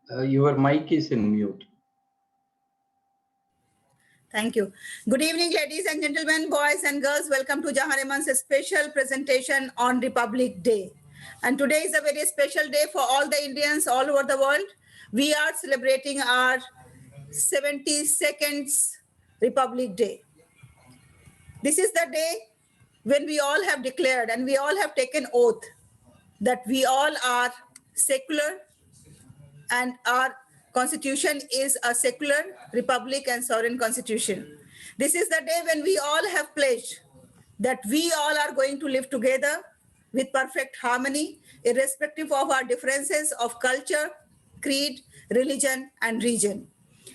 Your mic is in mute. Thank you. Good evening, ladies and gentlemen, boys and girls. Welcome to Jahaneman's special presentation on Republic Day. And today is a very special day for all the Indians all over the world. We are celebrating our 72nd Republic Day. This is the day when we all have declared and we all have taken oath that we all are secular and our constitution is a secular republic and sovereign constitution. This is the day when we all have pledged that we all are going to live together with perfect harmony, irrespective of our differences of culture, creed, religion, and region.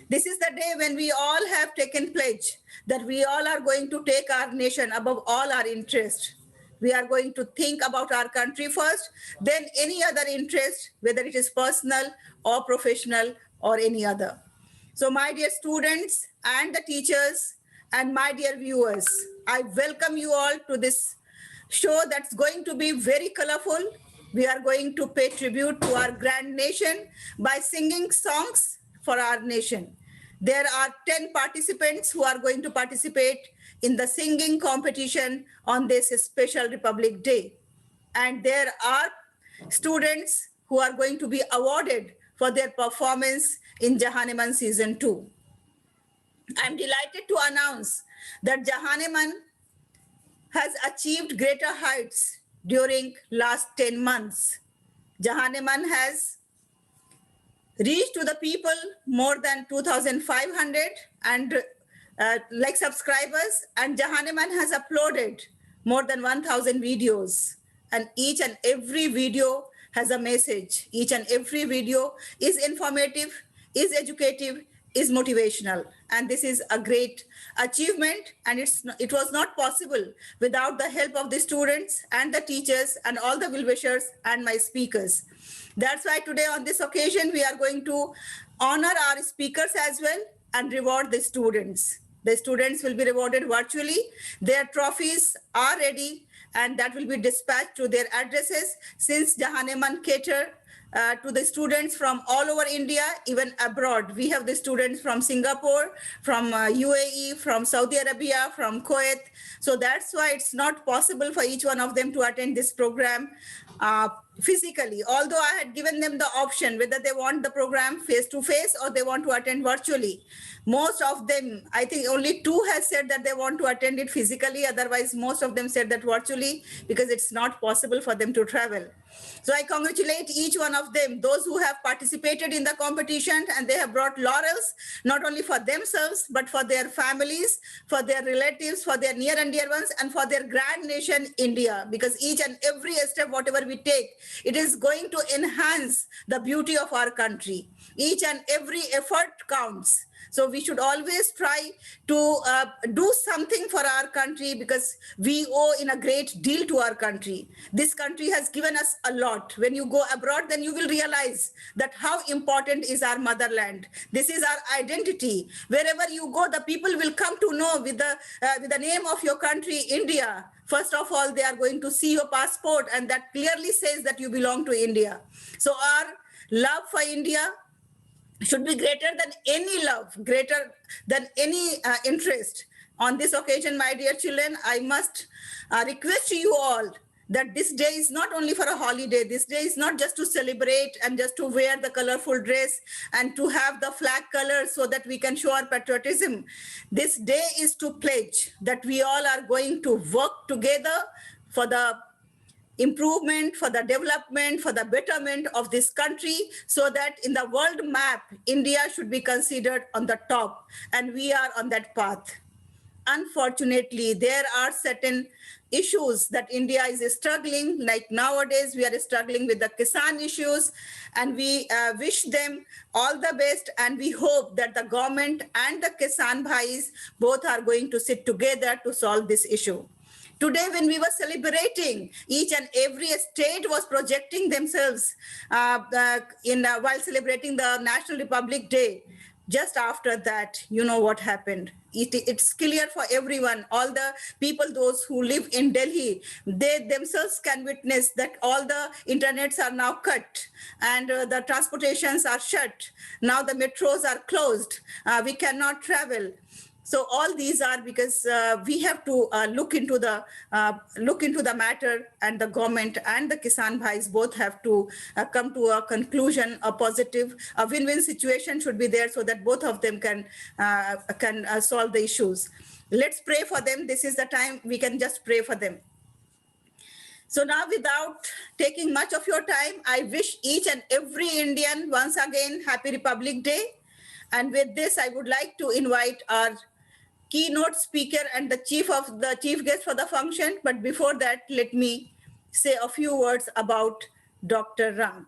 This is the day when we all have taken pledge that we all are going to take our nation above all our interests. We are going to think about our country first, then any other interest, whether it is personal or professional or any other. So my dear students and the teachers and my dear viewers, I welcome you all to this show that's going to be very colorful. We are going to pay tribute to our grand nation by singing songs for our nation. There are 10 participants who are going to participate in the singing competition on this special Republic Day. And there are students who are going to be awarded for their performance in Jahaneman Season 2. I'm delighted to announce that Jahaneman has achieved greater heights during last 10 months. Jahaneman has reached to the people more than 2,500 and like subscribers, and Jahaneman has uploaded more than 1,000 videos, and each and every video has a message. Each and every video is informative, is educative, is motivational, and this is a great achievement, and it was not possible without the help of the students and the teachers and all the well-wishers and my speakers. That's why today on this occasion we are going to honor our speakers as well and reward the students. The students will be rewarded virtually. Their trophies are ready and that will be dispatched to their addresses, since Jahaneman cater to the students from all over India, even abroad. We have the students from Singapore, from UAE, from Saudi Arabia, from Kuwait. So that's why it's not possible for each one of them to attend this program physically, although I had given them the option whether they want the program face-to-face or they want to attend virtually. Most of them, I think only 2 has said that they want to attend it physically. Otherwise, most of them said that virtually, because it's not possible for them to travel. So I congratulate each one of them, those who have participated in the competition, and they have brought laurels, not only for themselves, but for their families, for their relatives, for their near and dear ones, and for their grand nation, India, because each and every step, whatever we take, it is going to enhance the beauty of our country. Each and every effort counts. So we should always try to do something for our country, because we owe in a great deal to our country. This country has given us a lot. When you go abroad, then you will realize that how important is our motherland. This is our identity. Wherever you go, the people will come to know with the name of your country, India. First of all, they are going to see your passport, and that clearly says that you belong to India. So our love for India should be greater than any love, greater than any interest. On this occasion, my dear children, I must request to you all that this day is not only for a holiday. This day is not just to celebrate and just to wear the colorful dress and to have the flag colors so that we can show our patriotism. This day is to pledge that we all are going to work together for the improvement, for the development, for the betterment of this country, so that in the world map, India should be considered on the top, and we are on that path. Unfortunately, there are certain issues that India is struggling, like nowadays we are struggling with the Kisan issues, and we wish them all the best, and we hope that the government and the Kisan Bhais both are going to sit together to solve this issue. Today, when we were celebrating, each and every state was projecting themselves while celebrating the National Republic Day. just after that, you know what happened. It's clear for everyone, all the people, those who live in Delhi, they themselves can witness that all the internets are now cut, and the transportations are shut. Now the metros are closed. We cannot travel. So all these are because we have to look into the matter, and the government and the Kisan Bhais both have to come to a conclusion, a positive, a win-win situation should be there, so that both of them can solve the issues. Let's pray for them. This is the time we can just pray for them. So now, without taking much of your time, I wish each and every Indian once again Happy Republic Day. And with this, I would like to invite our keynote speaker and the chief guest for the function. But before that, let me say a few words about Dr. Ram.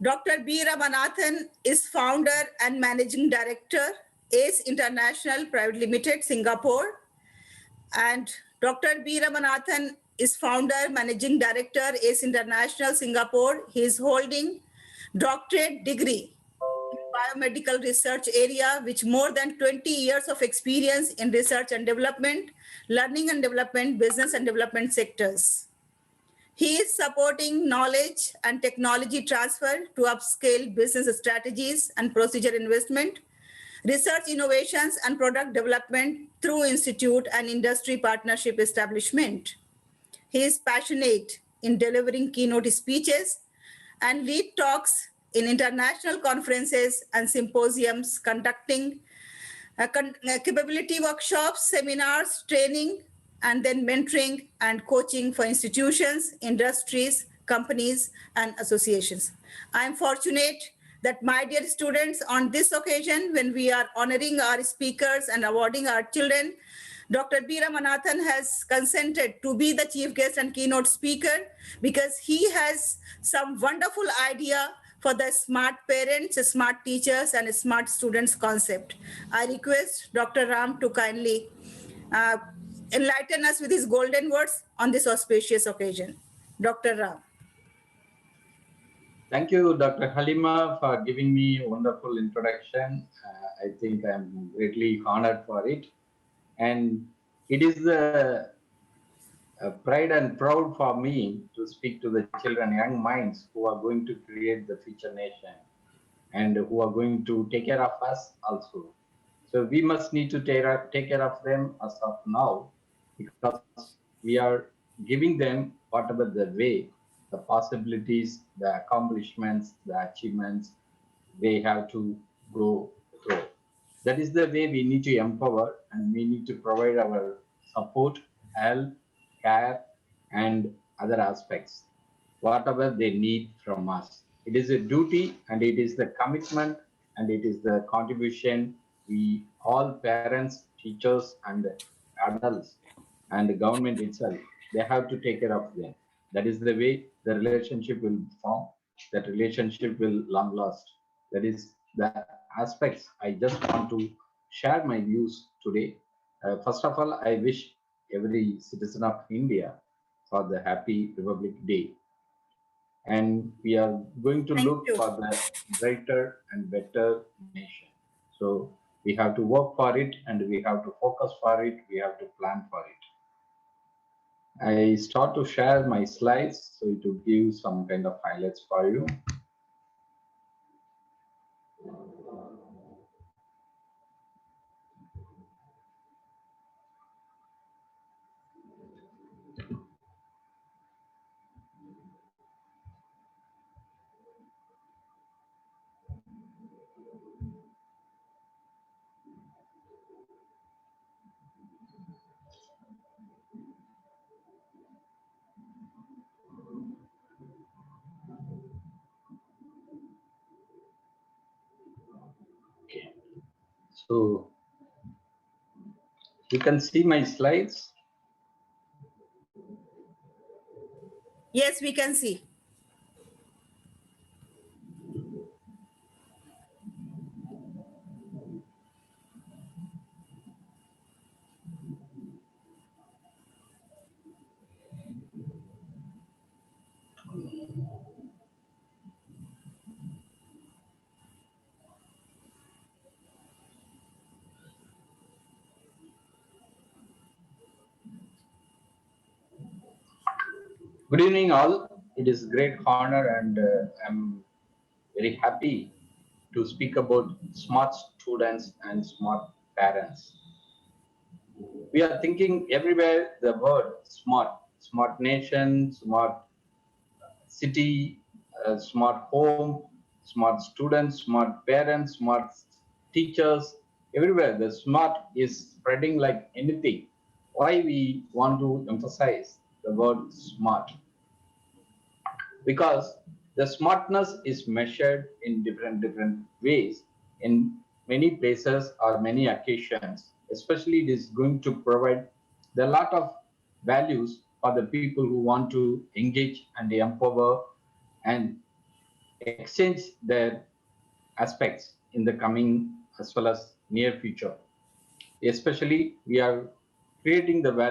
Dr. B. Ramanathan is founder and managing director, ACE International Private Limited, Singapore. And Dr. B. Ramanathan is founder, managing director, ACE International, Singapore. He is holding doctorate degree in biomedical research area, with more than 20 years of experience in research and development, learning and development, business and development sectors. He is supporting knowledge and technology transfer to upscale business strategies and procedure investment, research innovations and product development through institute and industry partnership establishment. He is passionate in delivering keynote speeches and lead talks in international conferences and symposiums, conducting capability workshops, seminars, training, and then mentoring and coaching for institutions, industries, companies, and associations. I am fortunate that, my dear students, on this occasion, when we are honoring our speakers and awarding our children, Dr. B. Ramanathan has consented to be the chief guest and keynote speaker, because he has some wonderful idea for the smart parents, smart teachers, and smart students concept. I request Dr. Ram to kindly enlighten us with his golden words on this auspicious occasion. Dr. Ram. Thank you, Dr. Halima, for giving me a wonderful introduction. I think I'm greatly honored for it. And it is a pride and proud for me to speak to the children, young minds who are going to create the future nation and who are going to take care of us also. So we must need to take care of them as of now, because we are giving them whatever the way, the possibilities, the accomplishments, the achievements they have to go through. That is the way we need to empower, and we need to provide our support, help, care, and other aspects, whatever they need from us. It is a duty, and it is the commitment, and it is the contribution we all, parents, teachers, and adults, and the government itself, they have to take care of them. That is the way the relationship will form, that relationship will long last. That is the aspects I just want to share my views today. First of all, I wish every citizen of India for the Happy Republic Day. And we are going to look for the brighter and better nation. So we have to work for it, and we have to focus for it, we have to plan for it. I start to share my slides, so it will give some kind of highlights for you. Okay. So you can see my slides. Yes, we can see. Good evening, all. It is a great honor, and I'm very happy to speak about smart students and smart parents. We are thinking everywhere the word smart, smart nation, smart city, smart home, smart students, smart parents, smart teachers. Everywhere the smart is spreading like anything. Why we want to emphasize the word smart? Because the smartness is measured in different ways in many places or many occasions. Especially it is going to provide the lot of values for the people who want to engage and empower and exchange their aspects in the coming as well as near future. Especially we are creating the value